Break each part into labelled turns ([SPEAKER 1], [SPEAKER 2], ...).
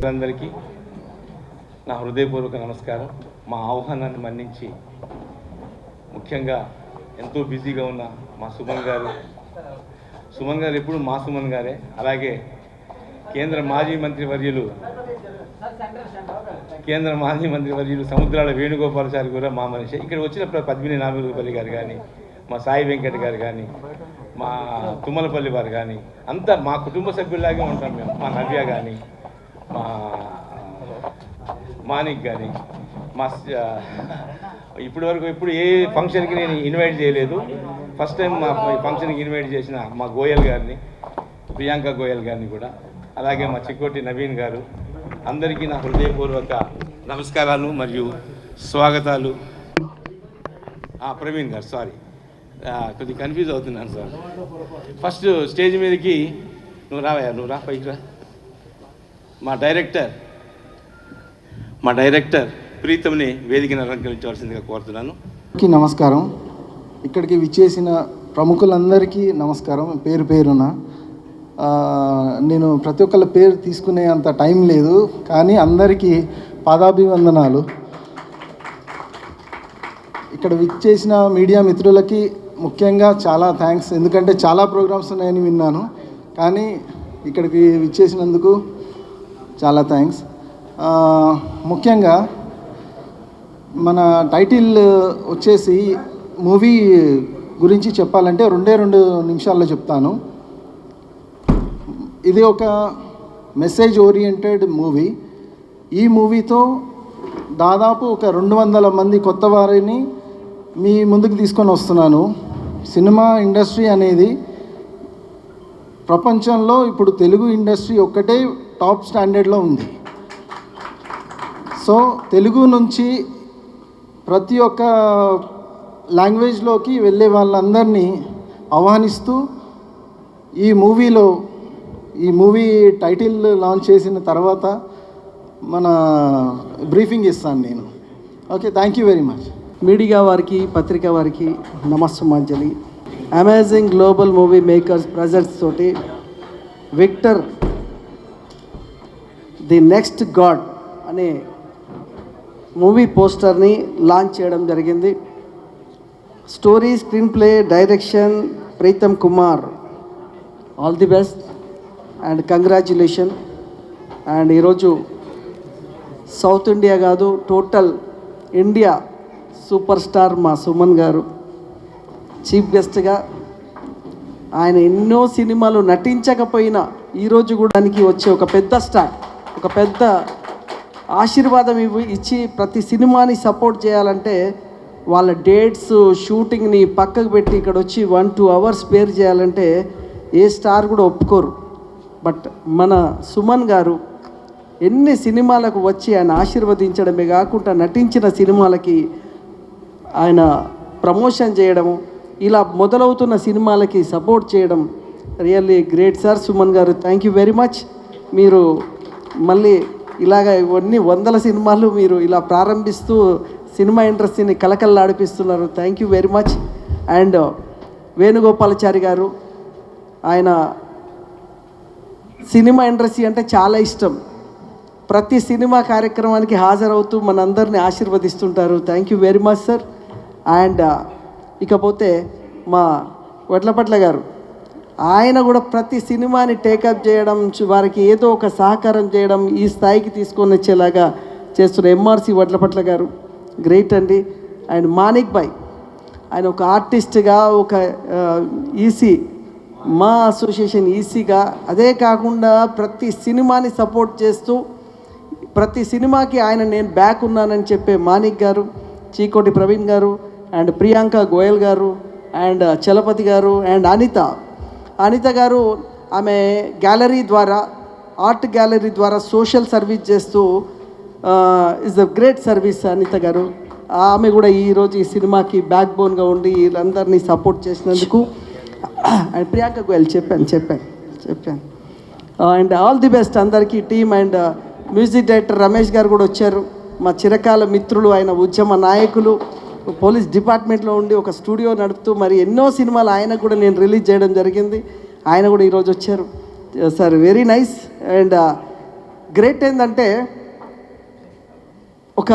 [SPEAKER 1] పెద్దలందరికీ నా హృదయపూర్వక నమస్కారం. మా ఆహ్వానాన్ని మన్నించి ముఖ్యంగా ఎంతో బిజీగా ఉన్న మా సుమన్ గారు ఎప్పుడు మా సుమన్ గారే, అలాగే కేంద్ర మాజీ మంత్రివర్యులు సముద్రాల వేణుగోపాలచారి కూడా మా మనిషి. ఇక్కడ వచ్చిన పద్మిని నామూరుపల్లి గారు కానీ, మా సాయి వెంకట్ గారు కానీ, మా తుమ్మలపల్లి వారు కానీ, అంతా మా కుటుంబ సభ్యుల్లాగే ఉంటాం మేము. మా నవ్య కానీ, మా మానిక్ కానీ, మా ఇప్పుడు ఏ ఫంక్షన్కి నేను ఇన్వైట్ చేయలేదు. ఫస్ట్ టైం మా ఫంక్షన్కి ఇన్వైట్ చేసిన మా గోయల్ గారిని, ప్రియాంక గోయల్ గారిని కూడా, అలాగే మా చిక్కోటి నవీన్ గారు, అందరికీ నా హృదయపూర్వక నమస్కారాలు మరియు స్వాగతాలు. ప్రవీణ్ గారు, సారీ కొద్దిగా కన్ఫ్యూజ్ అవుతున్నాను సార్. ఫస్ట్ స్టేజ్ మీదకి నువ్వు రా పైకి రా. మా డైరెక్టర్ ప్రీతంని వేదికను అలంకరించవలసిందిగా కోరుతున్నాను.
[SPEAKER 2] నమస్కారం. ఇక్కడికి విచ్చేసిన ప్రముఖులందరికీ నమస్కారం పేరు పేరున. నేను ప్రతి ఒక్కళ్ళ పేరు తీసుకునే అంత టైం లేదు, కానీ అందరికీ పాదాభివందనాలు. ఇక్కడ విచ్చేసిన మీడియా మిత్రులకి ముఖ్యంగా చాలా థ్యాంక్స్. ఎందుకంటే చాలా ప్రోగ్రామ్స్ ఉన్నాయని విన్నాను, కానీ ఇక్కడికి విచ్చేసినందుకు చాలా థ్యాంక్స్. ముఖ్యంగా మన టైటిల్ వచ్చేసి మూవీ గురించి చెప్పాలంటే 2 నిమిషాల్లో చెప్తాను. ఇది ఒక మెసేజ్ ఓరియంటెడ్ మూవీ. ఈ మూవీతో దాదాపు ఒక 200 మంది కొత్త వారిని మీ ముందుకు తీసుకొని వస్తున్నాను. సినిమా ఇండస్ట్రీ అనేది ప్రపంచంలో ఇప్పుడు తెలుగు ఇండస్ట్రీ ఒక్కటే టాప్ స్టాండర్డ్లో ఉంది. సో తెలుగు నుంచి ప్రతి ఒక్క లాంగ్వేజ్లోకి వెళ్ళే వాళ్ళందరినీ ఆహ్వానిస్తూ ఈ మూవీ టైటిల్ లాంచ్ చేసిన తర్వాత మన బ్రీఫింగ్ ఇస్తాను నేను. Okay, thank you very much.
[SPEAKER 3] Media వారికి, పత్రికా వారికి నమస్సుమాంజలి. Amazing global movie makers presents తోటి విక్టర్ ది నెక్స్ట్ గాడ్ అనే మూవీ పోస్టర్ని లాంచ్ చేయడం జరిగింది. Story, screenplay, direction Preetham Kumar. All the best and congratulation. And ఈరోజు సౌత్ ఇండియా కాదు, టోటల్ ఇండియా సూపర్ స్టార్ మా సుమన్ గారు చీఫ్ గెస్ట్గా. ఆయన ఎన్నో సినిమాలు నటించకపోయినా ఈరోజు కూడా దానికి వచ్చే ఒక పెద్ద స్టార్, ఒక పెద్ద ఆశీర్వాదం ఇచ్చి ప్రతి సినిమాని సపోర్ట్ చేయాలంటే వాళ్ళ డేట్స్, షూటింగ్ని పక్కకు పెట్టి ఇక్కడ వచ్చి 1-2 అవర్స్ స్పేర్ చేయాలంటే ఏ స్టార్ కూడా ఒప్పుకోరు. బట్ మన సుమన్ గారు ఎన్ని సినిమాలకు వచ్చి ఆయన ఆశీర్వదించడమే కాకుండా నటించిన సినిమాలకి ఆయన ప్రమోషన్ చేయడము, ఇలా మొదలవుతున్న సినిమాలకి సపోర్ట్ చేయడం రియల్లీ గ్రేట్ సార్ సుమన్ గారు. Thank you very much. మీరు మళ్ళీ ఇలాగ ఇవన్నీ 100 సినిమాలు మీరు ఇలా ప్రారంభిస్తూ సినిమా ఇండస్ట్రీని కలకల్లాడిపిస్తున్నారు. Thank you very much. And Venugopalachari garu, ఆయన సినిమా ఇండస్ట్రీ అంటే చాలా ఇష్టం. ప్రతి సినిమా కార్యక్రమానికి హాజరవుతూ మనందరినీ ఆశీర్వదిస్తుంటారు. Thank you very much sir. And ఇకపోతే మా వడ్లపట్ల గారు, ఆయన కూడా ప్రతి సినిమాని టేకప్ చేయడం, వారికి ఏదో ఒక సహకారం చేయడం, ఈ స్థాయికి తీసుకొని వచ్చేలాగా చేస్తున్న ఎంఆర్సి వడ్లపట్ల గారు గ్రేట్ అండి. అండ్ మానిక్ భాయ్, ఆయన ఒక ఆర్టిస్ట్గా, ఒక ఈసీ, మా అసోసియేషన్ ఈసీగా, అదే కాకుండా ప్రతి సినిమాని సపోర్ట్ చేస్తూ ప్రతి సినిమాకి నేను బ్యాక్ ఉన్నానని చెప్పే మానిక్ గారు, చీకోటి ప్రవీణ్ గారు, అండ్ ప్రియాంక గోయల్ గారు, అండ్ చలపతి గారు, అండ్ అనిత గారు, ఆమె గ్యాలరీ ద్వారా, ఆర్ట్ గ్యాలరీ ద్వారా సోషల్ సర్వీస్ చేస్తూ is a great service Anitha గారు. ఆమె కూడా ఈరోజు ఈ సినిమాకి బ్యాక్ బోన్గా ఉండి వీళ్ళందరినీ సపోర్ట్ చేసినందుకు. అండ్ ప్రియాంక గోయల్ చెప్పాను. అండ్ ఆల్ ది బెస్ట్ అందరికీ team. And music director Ramesh గారు కూడా వచ్చారు, మా చిరకాల మిత్రులు, ఆయన ఉద్యమ నాయకులు, పోలీస్ డిపార్ట్మెంట్లో ఉండి ఒక స్టూడియో నడుపుతూ మరి ఎన్నో సినిమాలు ఆయన కూడా నేను రిలీజ్ చేయడం జరిగింది. ఆయన కూడా ఈరోజు వచ్చారు sir. Very nice. And great ఏంటంటే ఒక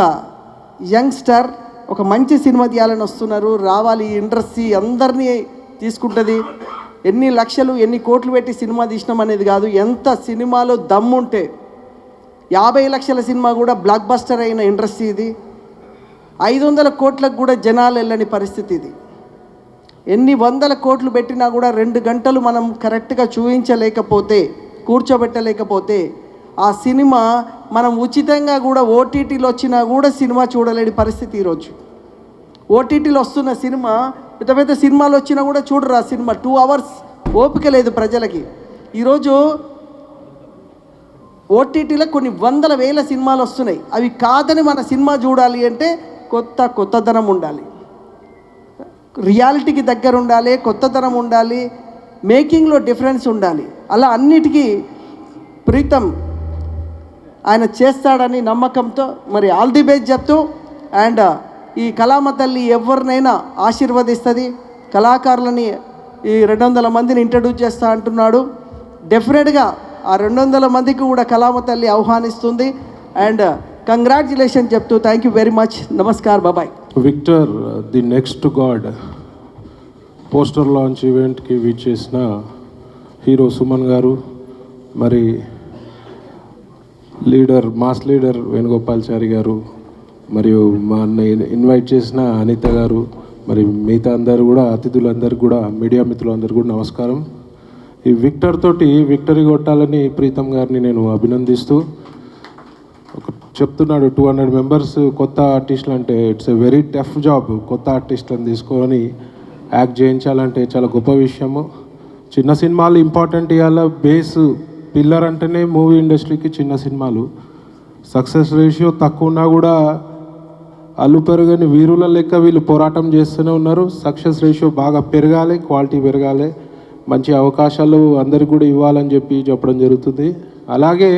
[SPEAKER 3] యంగ్స్టర్ ఒక మంచి సినిమా తీయాలని వస్తున్నారు, రావాలి ఈ ఇండస్ట్రీ అందరినీ తీసుకుంటుంది. ఎన్ని లక్షలు ఎన్ని కోట్లు పెట్టి సినిమా తీసినాం అనేది కాదు, ఎంత సినిమాలో దమ్ముంటే 50 లక్షల సినిమా కూడా బ్లాక్ బస్టర్ అయిన ఇండస్ట్రీ ఇది. 500 కోట్లకు కూడా జనాలు వెళ్ళని పరిస్థితి ఇది. ఎన్ని వందల కోట్లు పెట్టినా కూడా 2 గంటలు మనం కరెక్ట్గా చూపించలేకపోతే, కూర్చోబెట్టలేకపోతే ఆ సినిమా మనం ఉచితంగా కూడా ఓటీటీలో వచ్చినా కూడా సినిమా చూడలేని పరిస్థితి ఈరోజు. ఓటీటీలో వస్తున్న సినిమా పెద్ద పెద్ద సినిమాలు వచ్చినా కూడా చూడరు. ఆ సినిమా 2 అవర్స్ ఓపిక లేదు ప్రజలకి. ఈరోజు ఓటీటీలో కొన్ని వందల వేల సినిమాలు వస్తున్నాయి. అవి కాదని మన సినిమా చూడాలి అంటే కొత్తదనం ఉండాలి, రియాలిటీకి దగ్గర ఉండాలి, కొత్తదనం ఉండాలి, మేకింగ్లో డిఫరెన్స్ ఉండాలి. అలా అన్నిటికీ ప్రీతం ఆయన చేస్తాడని నమ్మకంతో మరి ఆల్ ది బెస్ట్ చెప్తూ, అండ్ ఈ కళామ తల్లి ఎవరినైనా ఆశీర్వదిస్తుంది. కళాకారులని ఈ 200 మందిని ఇంట్రడ్యూస్ చేస్తా అంటున్నాడు. డెఫినెట్గా ఆ 200 మందికి కూడా కళామ తల్లి ఆహ్వానిస్తుంది. అండ్ కంగ్రాచులేషన్ చెప్తూ థ్యాంక్ యూ వెరీ మచ్. నమస్కార్, బాబాయ్.
[SPEAKER 4] Victor the next god poster launch ఈవెంట్కి విచ్చేసిన హీరో సుమన్ గారు, మరి మాస్ లీడర్ వేణుగోపాల్చారి గారు, మరియు మా ఇన్వైట్ చేసిన అనిత గారు, మరి మిగతా అందరు కూడా అతిథులందరికీ కూడా మీడియా మిత్రులందరూ కూడా నమస్కారం. ఈ విక్టర్ తోటి విక్టరీ కొట్టాలని ప్రీతం గారిని నేను అభినందిస్తూ చెప్తున్నాడు. 200 మెంబర్స్ కొత్త ఆర్టిస్టులు అంటే it's a very tough job. కొత్త ఆర్టిస్టులను తీసుకొని యాక్ట్ చేయించాలంటే చాలా గొప్ప విషయము. చిన్న సినిమాలు ఇంపార్టెంట్, ఇవాళ బేస్ పిల్లర్ అంటేనే మూవీ ఇండస్ట్రీకి చిన్న సినిమాలు. సక్సెస్ రేషియో తక్కువ ఉన్నా కూడా అల్లు పెరగని వీరుల లెక్క వీళ్ళు పోరాటం చేస్తూనే ఉన్నారు. సక్సెస్ రేషియో బాగా పెరగాలి, క్వాలిటీ పెరగాలి, మంచి అవకాశాలు అందరికి కూడా ఇవ్వాలని చెప్పడం జరుగుతుంది. అలాగే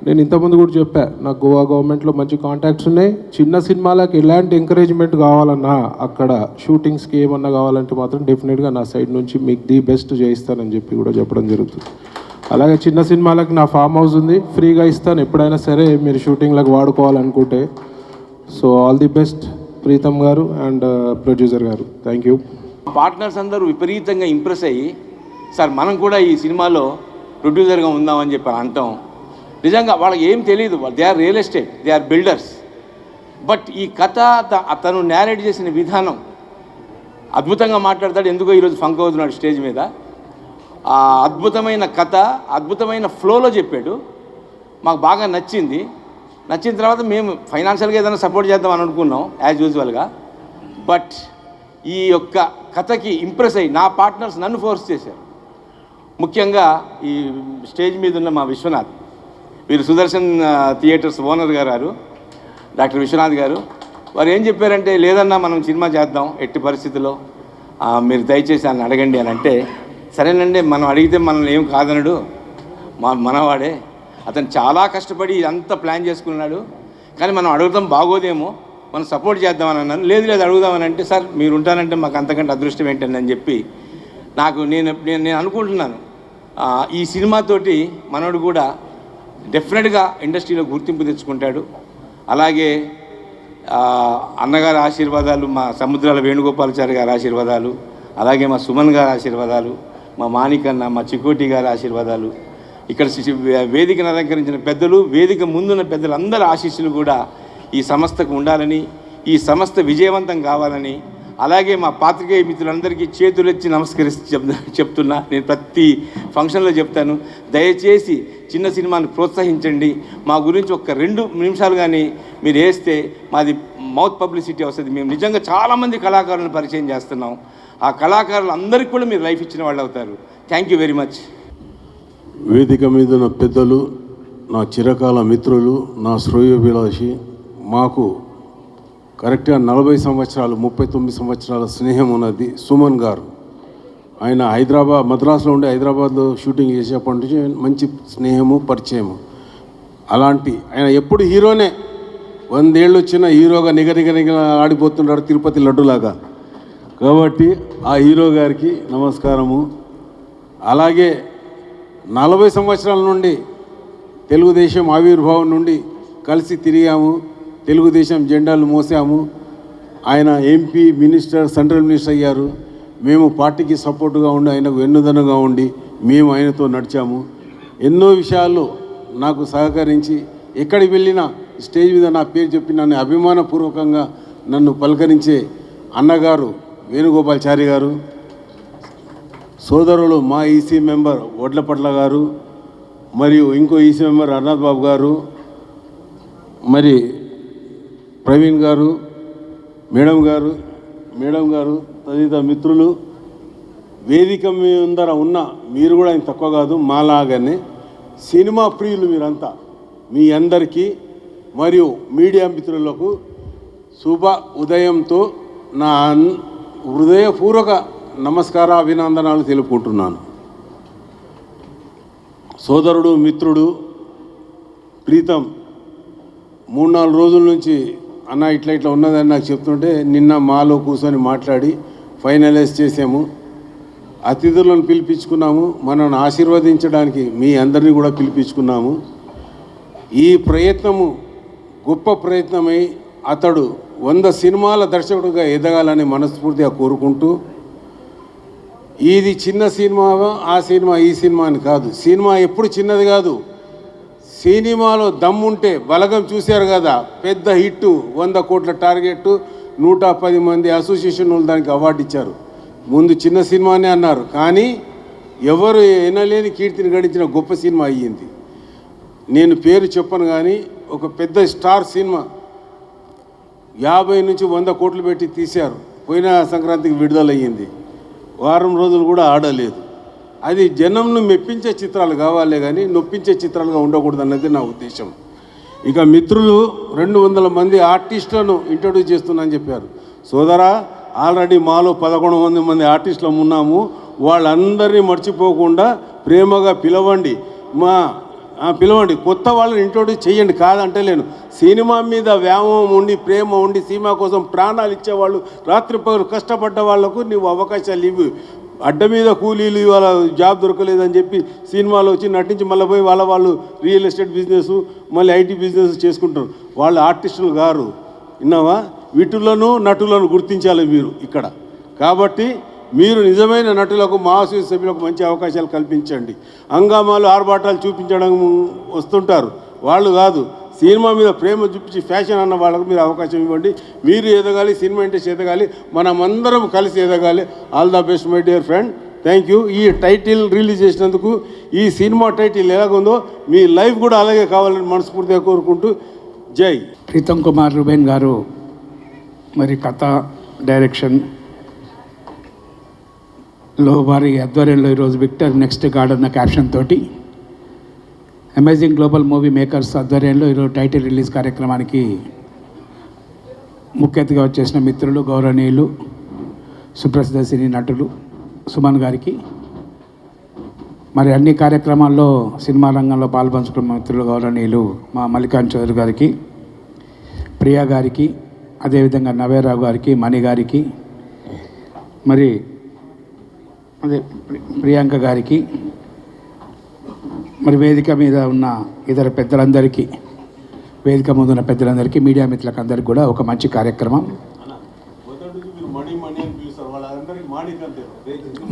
[SPEAKER 4] నేను ఇంతకుముందు కూడా చెప్పా, నాకు గోవా గవర్నమెంట్లో మంచి కాంటాక్ట్స్ ఉన్నాయి. చిన్న సినిమాలకు ఎలాంటి ఎంకరేజ్మెంట్ కావాలన్నా, అక్కడ షూటింగ్స్కి ఏమన్నా కావాలంటే మాత్రం డెఫినెట్గా నా సైడ్ నుంచి మీకు ది బెస్ట్ చేయిస్తానని కూడా చెప్పడం జరుగుతుంది. అలాగే చిన్న సినిమాలకు నా ఫామ్ హౌస్ ఉంది, ఫ్రీగా ఇస్తాను ఎప్పుడైనా సరే మీరు షూటింగ్లకు వాడుకోవాలనుకుంటే. So all the best Preetham garu and producer garu. Thank you.
[SPEAKER 1] Partners అందరూ విపరీతంగా ఇంప్రెస్ అయ్యి, సార్ మనం కూడా ఈ సినిమాలో ప్రొడ్యూసర్గా ఉందామని చెప్పి అంటాం. నిజంగా వాళ్ళకి ఏం తెలియదు, they are real estate, they are builders. But ఈ కథ అతను నేరేట్ చేసిన విధానం అద్భుతంగా మాట్లాడతాడు. ఎందుకో ఈరోజు ఫంక్ అవుతున్నాడు స్టేజ్ మీద. ఆ అద్భుతమైన కథ అద్భుతమైన ఫ్లోలో చెప్పాడు, మాకు బాగా నచ్చింది. నచ్చిన తర్వాత మేము ఫైనాన్షియల్గా ఏదైనా సపోర్ట్ చేద్దామని అనుకున్నాం యాజ్ యూజువల్గా. బట్ ఈ యొక్క కథకి ఇంప్రెస్ అయ్యి నా పార్ట్నర్స్ నన్ను ఫోర్స్ చేశారు. ముఖ్యంగా ఈ స్టేజ్ మీద ఉన్న మా విశ్వనాథ్, వీరు సుదర్శన్ థియేటర్స్ ఓనర్ గారు డాక్టర్ విశ్వనాథ్ గారు, వారు ఏం చెప్పారంటే, లేదన్నా మనం సినిమా చేద్దాం ఎట్టి పరిస్థితుల్లో, మీరు దయచేసి ఆయన అడగండి అని అంటే, సరేనండి మనం అడిగితే మనల్ని ఏం కాదనడు, మనవాడే, అతను చాలా కష్టపడి ఇదంతా ప్లాన్ చేసుకున్నాడు, కానీ మనం అడుగుతాం బాగోదేమో, మనం సపోర్ట్ చేద్దామని అన్నాను. లేదు అడుగుదామని అంటే, సార్ మీరు ఉంటానంటే మాకు అంతకంటే అదృష్టం ఏంటని అని చెప్పి నేను అనుకుంటున్నాను ఈ సినిమాతోటి మనోడు కూడా డెఫినెట్గా ఇండస్ట్రీలో గుర్తింపు తెచ్చుకుంటాడు. అలాగే అన్నగారి ఆశీర్వాదాలు, మా సముద్రాల వేణుగోపాలాచారి గారి ఆశీర్వాదాలు, అలాగే మా సుమన్ గారి ఆశీర్వాదాలు, మా మాణికన్న, మా చికోటి గారి ఆశీర్వాదాలు, ఇక్కడ వేదికను అలంకరించిన పెద్దలు, వేదిక ముందున్న పెద్దలందరి ఆశీస్సులు కూడా ఈ సంస్థకు ఉండాలని, ఈ సంస్థ విజయవంతం కావాలని, అలాగే మా పాత్రికేయ మిత్రులందరికీ చేతులెత్తి నమస్కరిస్తూ చెప్తున్నా. నేను ప్రతి ఫంక్షన్లో చెప్తాను, దయచేసి చిన్న సినిమాని ప్రోత్సహించండి. మా గురించి ఒక 2 నిమిషాలు కానీ మీరు వేస్తే మాది మౌత్ పబ్లిసిటీ వస్తుంది. మేము నిజంగా చాలామంది కళాకారులను పరిచయం చేస్తున్నాం. ఆ కళాకారులు అందరికీ కూడా మీరు లైఫ్ ఇచ్చిన వాళ్ళు అవుతారు. Thank you very much.
[SPEAKER 5] వేదిక మీద ఉన్న పెద్దలు, నా చిరకాల మిత్రులు, నా శ్రేయోభిలాషి, మాకు కరెక్ట్గా 40 సంవత్సరాలు 39 సంవత్సరాల స్నేహం ఉన్నది సుమన్ గారు. ఆయన మద్రాసులో ఉండి హైదరాబాద్లో షూటింగ్ చేసేప్పటి నుంచి మంచి స్నేహము, పరిచయము. అలాంటి ఆయన ఎప్పుడు హీరోనే, 100 ఏళ్ళు వచ్చిన హీరోగా నిగనిగ ఆడిపోతున్నాడు తిరుపతి లడ్డులాగా. కాబట్టి ఆ హీరో గారికి నమస్కారము. అలాగే 40 సంవత్సరాల నుండి తెలుగుదేశం ఆవిర్భావం నుండి కలిసి తిరిగాము, తెలుగుదేశం జెండాలు మోసాము. ఆయన ఎంపీ, మినిస్టర్, సెంట్రల్ మినిస్టర్ అయ్యారు. మేము పార్టీకి సపోర్టుగా ఉండి, ఆయనకు వెన్నుదన్నుగా ఉండి మేము ఆయనతో నడిచాము. ఎన్నో విషయాల్లో నాకు సహకరించి ఎక్కడికి వెళ్ళినా స్టేజ్ మీద నా పేరు చెప్పి నన్ను అభిమానపూర్వకంగా నన్ను పలకరించే అన్నగారు వేణుగోపాల్చారి గారు, సోదరులు మా ఈసీ మెంబర్ వడ్లపట్ల గారు, మరియు ఇంకో ఈసీ మెంబర్ అర్నాథ్ బాబు గారు, మరి ప్రవీణ్ గారు, మేడం గారు తదితర మిత్రులు, వేదిక ముందర ఉన్న మీరు కూడా ఆయన తక్కువ కాదు, మాలాగానే సినిమా ప్రియులు మీరంతా. మీ అందరికీ మరియు మీడియా మిత్రులకు శుభ ఉదయంతో నా హృదయపూర్వక నమస్కార అభినందనాలు తెలుపుకుంటున్నాను. సోదరుడు, మిత్రుడు ప్రీతం 3-4 రోజుల నుంచి అన్న ఇట్లా ఉన్నదని నాకు చెప్తుంటే నిన్న మాలో కూర్చొని మాట్లాడి ఫైనలైజ్ చేసాము. అతిథులను పిలిపించుకున్నాము, మనల్ని ఆశీర్వదించడానికి మీ అందరినీ కూడా పిలిపించుకున్నాము. ఈ ప్రయత్నము గొప్ప ప్రయత్నమై అతడు 100 సినిమాల దర్శకుడిగా ఎదగాలని మనస్ఫూర్తిగా కోరుకుంటూ, ఇది చిన్న సినిమా, ఆ సినిమా, ఈ సినిమా అని కాదు. సినిమా ఎప్పుడు చిన్నది కాదు. సినిమాలో దమ్ముంటే బలగం చూశారు కదా, పెద్ద హిట్, 100 కోట్ల టార్గెట్, 110 మంది అసోసియేషన్ వాళ్ళు దానికి అవార్డు ఇచ్చారు. ముందు చిన్న సినిమానే అన్నారు, కానీ ఎవరు ఎనలేని కీర్తిని గడించిన గొప్ప సినిమా అయ్యింది. నేను పేరు చెప్పను కానీ ఒక పెద్ద స్టార్ సినిమా 50 నుంచి 100 కోట్లు పెట్టి తీశారు. పోయిన సంక్రాంతికి విడుదలయ్యింది. వారం రోజులు కూడా ఆడలేదు. అది జనంను మెప్పించే చిత్రాలు కావాలే కానీ నొప్పించే చిత్రాలుగా ఉండకూడదు అన్నది నా ఉద్దేశం. ఇక మిత్రులు 200 మంది ఆర్టిస్టులను ఇంట్రొడ్యూస్ చేస్తున్నానని చెప్పారు. సోదరా, ఆల్రెడీ మాలో 11 మంది ఆర్టిస్టులు ఉన్నాము. వాళ్ళందరినీ మర్చిపోకుండా ప్రేమగా పిలవండి, పిలవండి, కొత్త వాళ్ళని ఇంట్రొడ్యూస్ చేయండి. కాదంటలేను. సినిమా మీద వ్యామోహం ఉండి, ప్రేమ ఉండి, సినిమా కోసం ప్రాణాలు ఇచ్చేవాళ్ళు, రాత్రి పగలు కష్టపడ్డ వాళ్లకు నువ్వు అవకాశాలు ఇవ్వు. అడ్డ మీద కూలీలు ఇవాళ జాబ్ దొరకలేదని చెప్పి సినిమాలో వచ్చి నటించి మళ్ళీ పోయి వాళ్ళు రియల్ ఎస్టేట్ బిజినెస్, మళ్ళీ ఐటీ బిజినెస్ చేసుకుంటారు. వాళ్ళు ఆర్టిస్టులు గారు. విన్నావా? వీటులను నటులను గుర్తించాలి మీరు ఇక్కడ. కాబట్టి మీరు నిజమైన నటులకు, మా సభ్యులకు మంచి అవకాశాలు కల్పించండి. హంగామాలు, ఆర్భాటాలు చూపించడం వస్తుంటారు, వాళ్ళు కాదు. సినిమా మీద ప్రేమ చూపించి ఫ్యాషన్ అన్న వాళ్ళకు మీరు అవకాశం ఇవ్వండి. మీరు ఎదగాలి, సినిమా ఇండస్ట్రీ ఎదగాలి, మనమందరం కలిసి ఎదగాలి. All the best my dear friend. Thank you. ఈ టైటిల్ రిలీజ్ చేసినందుకు, ఈ సినిమా టైటిల్ ఎలాగుందో మీ లైఫ్ కూడా అలాగే కావాలని మనస్ఫూర్తిగా కోరుకుంటూ జై.
[SPEAKER 6] ప్రీతం కుమార్ రూబెన్ గారు మరి కథ, డైరెక్షన్లో వారి ఆధ్వర్యంలో ఈరోజు విక్టర్ నెక్స్ట్ గాడ్ అన్న క్యాప్షన్ తోటి అమేజింగ్ గ్లోబల్ మూవీ మేకర్స్ ఆధ్వర్యంలో ఈరోజు టైటిల్ రిలీజ్ కార్యక్రమానికి ముఖ్య అతిథిగా వచ్చేసిన మిత్రులు, గౌరవనీయులు, సుప్రసిద్ధ సినీ నటులు సుమన్ గారికి, మరి అన్ని కార్యక్రమాల్లో సినిమా రంగంలో పాల్పంచుకున్న మిత్రులు గౌరవనీయులు మా మల్లికార్జున చౌదరి గారికి, ప్రియా గారికి, అదేవిధంగా నవేరావు గారికి, మణి గారికి, మరి అదే ప్రియాంక గారికి, మరి వేదిక మీద ఉన్న ఇతర పెద్దలందరికీ, వేదిక ముందు ఉన్న పెద్దలందరికీ, మీడియా మిత్రులకు అందరికీ కూడా ఒక మంచి కార్యక్రమం.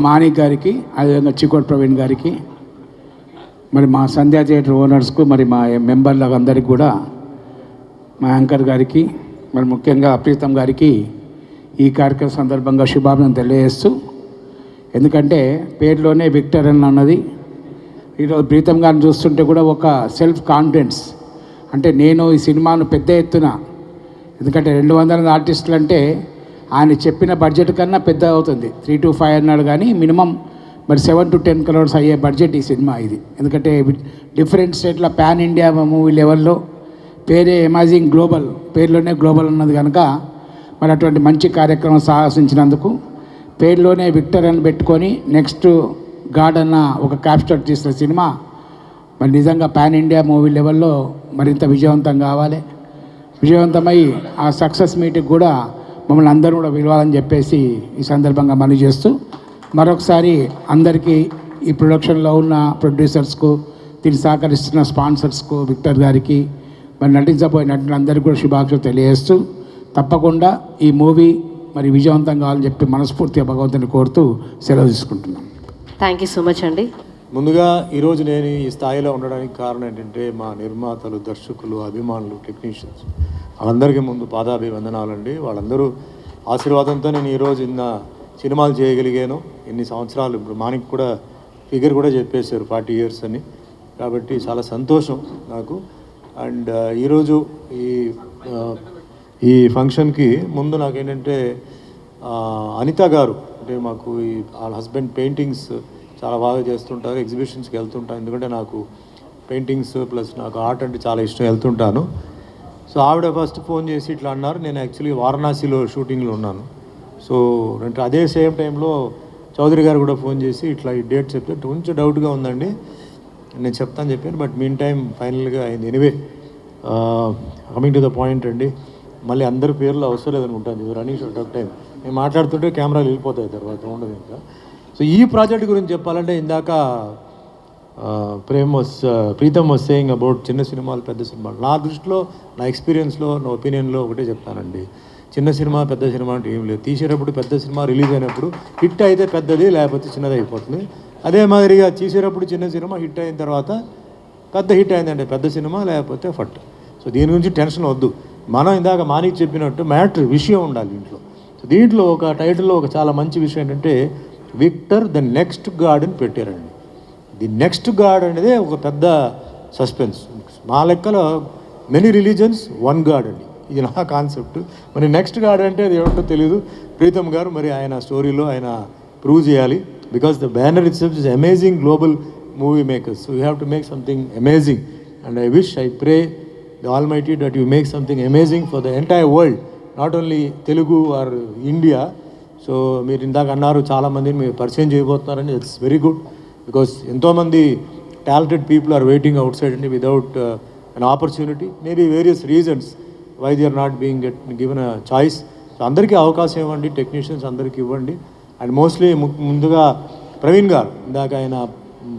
[SPEAKER 6] మాణిక్ గారికి, అదేవిధంగా చికోట్ ప్రవీణ్ గారికి, మరి మా సంధ్యా థియేటర్ ఓనర్స్కు, మరి మా మెంబర్లకు అందరికీ కూడా, మా యాంకర్ గారికి, మరి ముఖ్యంగా ప్రీతం గారికి ఈ కార్యక్రమం సందర్భంగా శుభాభినందనలు తెలియజేస్తూ, ఎందుకంటే పేరులోనే విక్టర్ అని అన్నది. ఈరోజు ప్రీతం గారిని చూస్తుంటే కూడా ఒక సెల్ఫ్ కాన్ఫిడెన్స్, అంటే నేను ఈ సినిమాను పెద్ద ఎత్తున, ఎందుకంటే 200 ఆర్టిస్టులు అంటే ఆయన చెప్పిన బడ్జెట్ కన్నా పెద్ద అవుతుంది. 3 to 5 అన్నాడు, కానీ మినిమం మరి 7 to 10 crores అయ్యే బడ్జెట్ ఈ సినిమా ఇది. ఎందుకంటే డిఫరెంట్ స్టేట్ల పాన్ ఇండియా మూవీ లెవెల్లో పేరే అమేజింగ్ గ్లోబల్, పేరులోనే గ్లోబల్ ఉన్నది కనుక మరి అటువంటి మంచి కార్యక్రమం సాహసించినందుకు, పేరులోనే విక్టర్ అని పెట్టుకొని నెక్స్ట్ గాడ్ అన్న ఒక క్యాప్స్టర్ తీసిన సినిమా మరి నిజంగా పాన్ ఇండియా మూవీ లెవెల్లో మరింత విజయవంతం కావాలి. విజయవంతమై ఆ సక్సెస్ మీట్కి కూడా మమ్మల్ని అందరూ కూడా పిలవాలని చెప్పేసి ఈ సందర్భంగా మనవి చేస్తూ, మరొకసారి అందరికీ ఈ ప్రొడక్షన్లో ఉన్న ప్రొడ్యూసర్స్కు, దీన్ని సహకరిస్తున్న స్పాన్సర్స్కు, విక్టర్ గారికి, మరి నటించబోయే నటులందరికీ కూడా శుభాకాంక్షలు తెలియజేస్తూ తప్పకుండా ఈ మూవీ మరి విజయవంతం కావాలని చెప్పి మనస్ఫూర్తిగా భగవంతుని కోరుతూ సెలవు తీసుకుంటున్నాను.
[SPEAKER 7] థ్యాంక్ యూ సో మచ్ అండి.
[SPEAKER 8] ముందుగా ఈరోజు నేను ఈ స్థాయిలో ఉండడానికి కారణం ఏంటంటే మా నిర్మాతలు, దర్శకులు, అభిమానులు, టెక్నీషియన్స్ వాళ్ళందరికీ ముందు పాదాభివందనాలండి. వాళ్ళందరూ ఆశీర్వాదంతో నేను ఈరోజు ఇన్న సినిమాలు చేయగలిగాను. ఇన్ని సంవత్సరాలు ఇప్పుడు మానికి కూడా ఫిగర్ కూడా చెప్పేశారు 40 years అని. కాబట్టి చాలా సంతోషం నాకు. అండ్ ఈరోజు ఈ ఫంక్షన్కి ముందు నాకేంటంటే అనిత గారు అంటే మాకు వాళ్ళ హస్బెండ్ పెయింటింగ్స్ చాలా బాగా చేస్తుంటారు. ఎగ్జిబిషన్స్కి వెళ్తుంటాను, ఎందుకంటే నాకు పెయింటింగ్స్ ప్లస్ నాకు ఆర్ట్ అంటే చాలా ఇష్టం, వెళ్తుంటాను. సో ఆవిడ ఫస్ట్ ఫోన్ చేసి ఇట్లా అన్నారు. నేను యాక్చువల్లీ వారణాసిలో షూటింగ్లో ఉన్నాను. సో అంటే అదే సేమ్ టైంలో చౌదరి గారు కూడా ఫోన్ చేసి ఇట్లా ఈ డేట్ చెప్తే కొంచెం డౌట్గా ఉందండి, నేను చెప్తాను చెప్పాను. బట్ మీన్ టైం ఫైనల్గా అయింది. Anyway coming to the point అండి, మళ్ళీ అందరి పేర్లు అవసరం లేదనుకుంటాను. రన్నింగ్ షార్ట్ ఆఫ్ టైం మేము మాట్లాడుతుంటే కెమెరాలు వెళ్ళిపోతాయి, తర్వాత ఉండదు ఇంకా. సో ఈ ప్రాజెక్ట్ గురించి చెప్పాలంటే ఇందాక ప్రీతం వాస్ సేయింగ్ అబౌట్ చిన్న సినిమాలు, పెద్ద సినిమాలు. నా దృష్టిలో, నా ఎక్స్పీరియన్స్లో, నా ఒపీనియన్లో ఒకటే చెప్తానండి, చిన్న సినిమా పెద్ద సినిమా అంటే ఏం లేదు. తీసేటప్పుడు పెద్ద సినిమా రిలీజ్ అయినప్పుడు హిట్ అయితే పెద్దది, లేకపోతే చిన్నది అయిపోతుంది. అదే మాదిరిగా తీసేటప్పుడు చిన్న సినిమా హిట్ అయిన తర్వాత పెద్ద హిట్ అయిందంటే పెద్ద సినిమా, లేకపోతే ఫట్. సో దీని గురించి టెన్షన్ వద్దు. మనం ఇందాక మానికి చెప్పినట్టు మ్యాటర్ విషయం ఉండాలి ఇంట్లో. సో దీంట్లో ఒక టైటిల్లో ఒక చాలా మంచి విషయం ఏంటంటే విక్టర్ ద నెక్స్ట్ గాడ్ అని పెట్టారండి. ది నెక్స్ట్ గాడ్ అనేది ఒక పెద్ద సస్పెన్స్. మా లెక్కలో మెనీ రిలీజన్స్ వన్ గాడ్ అండి, ఇది నా కాన్సెప్ట్. మరి నెక్స్ట్ గాడ్ అంటే అది ఏమిటో తెలియదు. ప్రీతం గారు మరి ఆయన స్టోరీలో ఆయన ప్రూవ్ చేయాలి. Because the banner itself is amazing global movie makers. So you have to make something amazing. And I wish, I pray the almighty that you make something amazing for the entire world, not only Telugu or India. So మీరు ఇందాక అన్నారు చాలామందిని మీరు పరిచయం చేయబోతున్నారని, it's very good. Because ఎంతోమంది talented people are waiting outside అండి without an opportunity, maybe various reasons why they are not being given a choice. So అందరికీ అవకాశం ఇవ్వండి, టెక్నీషియన్స్ అందరికీ ఇవ్వండి. అండ్ మోస్ట్లీ ముందుగా ప్రవీణ్ గారు ఇందాక ఆయన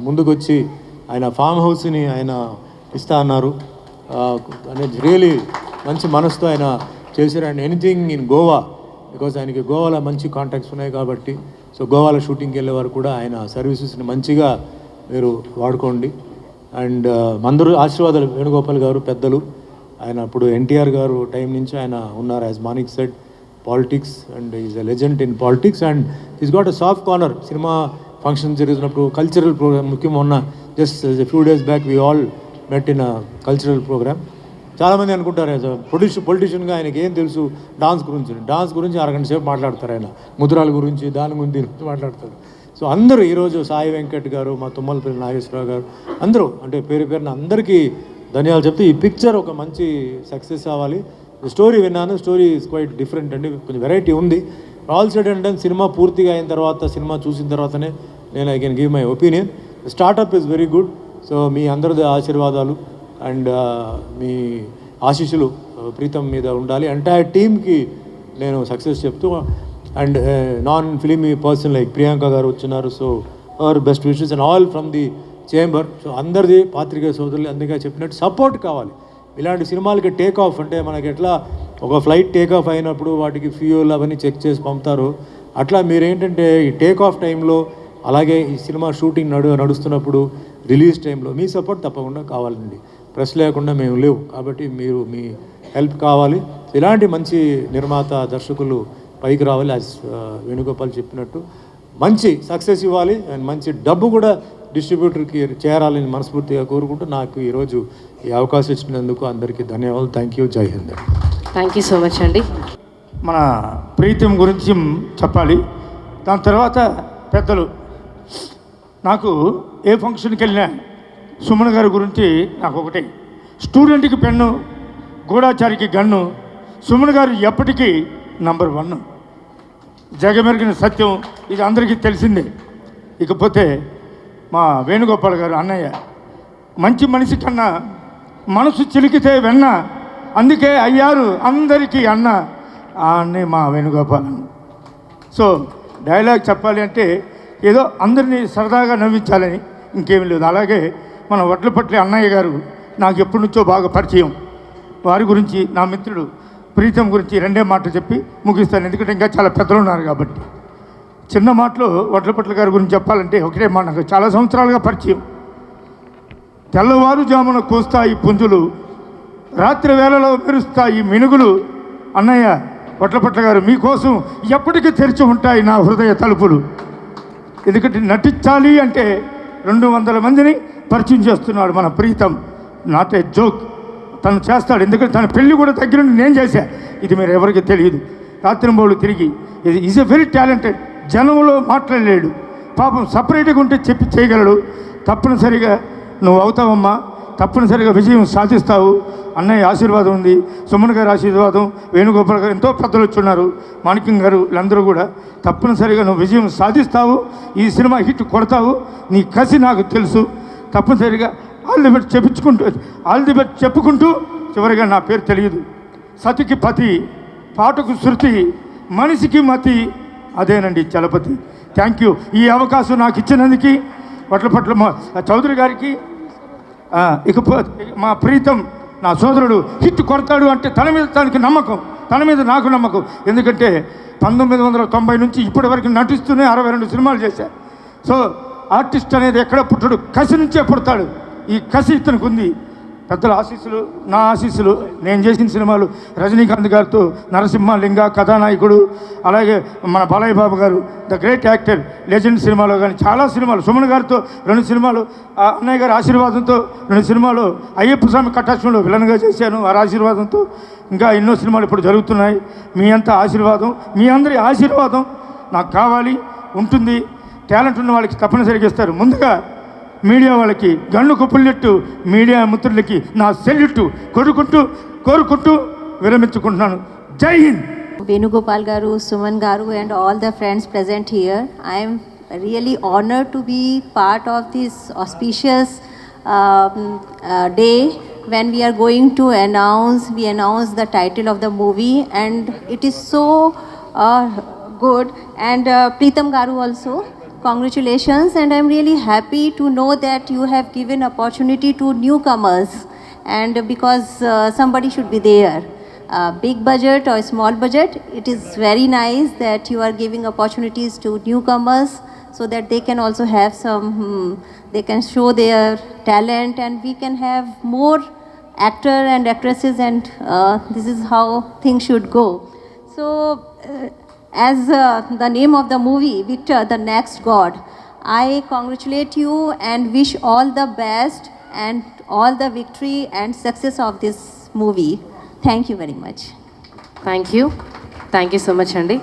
[SPEAKER 8] ముందుకు వచ్చి ఆయన ఫామ్ హౌస్ని ఆయన ఇస్తా అన్నారు. అనేది రియలీ మంచి మనసుతో ఆయన చేశారు. And anything in Goa, because ఆయనకి గోవాలో మంచి కాంటాక్ట్స్ ఉన్నాయి కాబట్టి, సో గోవాలో షూటింగ్కి వెళ్ళే వారు కూడా ఆయన సర్వీసెస్ని మంచిగా మీరు వాడుకోండి. అండ్ అందరూ ఆశీర్వాదాలు. వేణుగోపాల్ గారు పెద్దలు, ఆయన అప్పుడు ఎన్టీఆర్ గారు టైం నుంచి ఆయన ఉన్నారు. As Manik said, politics and is a legend in politics. And is got a soft corner. Cinema function జరిగినప్పుడు కల్చరల్ ప్రోగ్రామ్, ముఖ్యంగా ఉన్న just few days back we all met in a cultural programme. చాలామంది అనుకుంటారు పొలిటీషియన్గా ఆయనకి ఏం తెలుసు డాన్స్ గురించి అరగంట సేపు మాట్లాడతారు. ఆయన ముద్రాల గురించి, దాని గురించి మాట్లాడతారు. సో అందరూ ఈరోజు సాయి వెంకట్ గారు, మా తుమ్మలపల్లి నాగేశ్వరరావు గారు, అందరూ అంటే పేరున అందరికీ ధన్యవాదాలు చెప్తే ఈ పిక్చర్ ఒక మంచి సక్సెస్ అవ్వాలి. స్టోరీ విన్నాను, స్టోరీ ఈజ్ క్వైట్ డిఫరెంట్ అండి, కొంచెం వెరైటీ ఉంది. ఆల్ సైడ్ అండ్ సినిమా పూర్తిగా అయిన తర్వాత, సినిమా చూసిన తర్వాతనే నేను I can give my opinion. Startup is very good. So మీ అందరిది ఆశీర్వాదాలు అండ్ మీ ఆశీస్సులు ప్రీతం మీద ఉండాలి. ఎంటైర్ టీమ్కి నేను సక్సెస్ చెప్తూ, and non filmy person like Priyanka గారు వచ్చినారు. So our best wishes and all from the chamber. So అందరిది పాత్రికేయ సోదరులు అందుకే చెప్పినట్టు సపోర్ట్ కావాలి. ఇలాంటి సినిమాలకి టేక్ ఆఫ్ అంటే మనకి ఎట్లా ఒక ఫ్లైట్ టేక్ ఆఫ్ అయినప్పుడు వాటికి ఫ్యూయల్ అవన్నీ చెక్ చేసి పంపుతారు, అట్లా మీరేంటంటే ఈ టేక్ ఆఫ్ టైంలో, అలాగే ఈ సినిమా షూటింగ్ నడుస్తున్నప్పుడు, రిలీజ్ టైంలో మీ సపోర్ట్ తప్పకుండా కావాలండి. ప్రెస్ లేకుండా మేము లేవు, కాబట్టి మీరు మీ హెల్ప్ కావాలి. ఇలాంటి మంచి నిర్మాత, దర్శకులు పైకి రావాలి. యాజ్ వేణుగోపాల్ చెప్పినట్టు మంచి సక్సెస్ ఇవ్వాలి అండ్ మంచి డబ్బు కూడా డిస్ట్రిబ్యూటర్కి చేరాలని మనస్ఫూర్తిగా కోరుకుంటూ నాకు ఈరోజు ఈ అవకాశం ఇచ్చినందుకు అందరికీ ధన్యవాదాలు. Thank you. Jai Hind.
[SPEAKER 7] Thank you so much అండి.
[SPEAKER 9] మన ప్రీతం గురించి చెప్పాలి. దాని తర్వాత పెద్దలు, నాకు ఏ ఫంక్షన్కి వెళ్ళినా సుమన్ గారి గురించి నాకు ఒకటే, స్టూడెంట్కి పెన్ను, గూఢాచారికి గన్ను, సుమన్ గారు ఎప్పటికీ నంబర్ 1. జగమెరిగిన సత్యం, ఇది అందరికీ తెలిసిందే. ఇకపోతే మా వేణుగోపాల్ గారు అన్నయ్య, మంచి మనిషి కన్నా మనసు చిలికితే వెన్న, అందుకే అయ్యారు అందరికీ అన్న అన్నే మా వేణుగోపాల్. సో డైలాగ్ చెప్పాలి అంటే ఏదో అందరినీ సరదాగా నవ్వించాలని, ఇంకేం లేదు. అలాగే మన వడ్లపట్లి అన్నయ్య గారు నాకు ఎప్పటి నుంచో బాగా పరిచయం. వారి గురించి నా మిత్రుడు ప్రీతం గురించి రెండే మాటలు చెప్పి ముగిస్తాను, ఎందుకంటే ఇంకా చాలా పెద్దలు ఉన్నారు కాబట్టి. చిన్న మాటలో వడ్లపట్ల గారి గురించి చెప్పాలంటే ఒకటే మాట, నాకు చాలా సంవత్సరాలుగా పరిచయం. తెల్లవారుజామున కూస్తాయి పుంజులు, రాత్రి వేళలో మెరుస్తాయి మినుగులు. అన్నయ్య వడ్లపట్ల గారు, మీకోసం ఎప్పటికీ తెరిచి ఉంటాయి నా హృదయ తలుపులు. ఎందుకంటే నటించాలి అంటే 200 మందిని పరిచయం చేస్తున్నాడు మన ప్రీతం. నాట్ ఏ జోక్, తను చేస్తాడు. ఎందుకంటే తన పెళ్ళి కూడా దగ్గరుండి నేను చేశా, ఇది మీరు ఎవరికి తెలియదు. రాత్రింబోళ్ళు తిరిగి ఈజ్ ఎ వెరీ టాలెంటెడ్, జనంలో మాట్లాడలేడు, పాపం సపరేట్గా ఉంటే చెప్పి చేయగలడు. తప్పనిసరిగా నువ్వు అవుతావమ్మా, తప్పనిసరిగా విజయం సాధిస్తావు. అన్నయ్య ఆశీర్వాదం ఉంది, సుమన్ గారి ఆశీర్వాదం, వేణుగోపాల్ గారు, ఎంతో పెద్దలు వచ్చున్నారు, మాణిక్యం గారు, వీళ్ళందరూ కూడా. తప్పనిసరిగా నువ్వు విజయం సాధిస్తావు, ఈ సినిమా హిట్ కొడతావు, నీ కసి నాకు తెలుసు. తప్పనిసరిగా ఆల్ ది బెస్ట్ చెప్పుకుంటూ చివరిగా నా పేరు తెలియదు. సతికి పతి, పాటకు శృతి, మనిషికి మతి, అదేనండి చలపతి. Thank you. ఈ అవకాశం నాకు ఇచ్చినందుకు వడ్లపట్ల మా చౌదరి గారికి, ఇకపోతే మా ప్రీతం నా సోదరుడు హిట్ కొడతాడు అంటే తన మీద తనకి నమ్మకం, తన మీద నాకు నమ్మకం. ఎందుకంటే 1990 నుంచి ఇప్పటి వరకు నటిస్తూనే 62 సినిమాలు చేశారు. సో ఆర్టిస్ట్ అనేది ఎక్కడ పుట్టడు, కసి నుంచే పుడతాడు. ఈ కసి ఇతనికి ఉంది. పెద్దల ఆశీస్సులు, నా ఆశీస్సులు. నేను చేసిన సినిమాలు రజనీకాంత్ గారితో నరసింహలింగ కథానాయకుడు, అలాగే మన బాలయ్య బాబు గారు ద గ్రేట్ యాక్టర్ లెజెండ్ సినిమాలో కానీ చాలా సినిమాలు, సుమన్ గారితో 2 సినిమాలు, అన్నయ్య గారి ఆశీర్వాదంతో 2 సినిమాలు, అయ్యప్ప స్వామి కటాక్షంలో విలన్గా చేశాను వారి ఆశీర్వాదంతో. ఇంకా ఎన్నో సినిమాలు ఇప్పుడు జరుగుతున్నాయి. మీ అంతా ఆశీర్వాదం, మీ అందరి ఆశీర్వాదం నాకు కావాలి, ఉంటుంది. టాలెంట్ ఉన్న వాళ్ళకి తప్పనిసరిగా ఇస్తారు. ముందుగా మీడియా వాళ్ళకి గన్ను కుప్పలెట్టు మీడియా మిత్రులకి నా సెల్యూట్ కోరుకుంటూ విరమించుకుంటున్నాను. జై Hind.
[SPEAKER 10] Venugopal Garu, Suman Garu and all the friends present here. I am really honored to be part of this auspicious day when we are going to announce the title of the movie, and it is so good. And Pritam Garu also, congratulations, and I'm really happy to know that you have given opportunity to newcomers, and because somebody should be there. Big budget or small budget, it is very nice that you are giving opportunities to newcomers so that they can also have some, they can show their talent, and we can have more actor and actresses, and this is how things should go. So as the name of the movie, Victor, the Next God, I congratulate you and wish all the best and all the victory and success of this movie. Thank you very much.
[SPEAKER 7] Thank you so much అండి.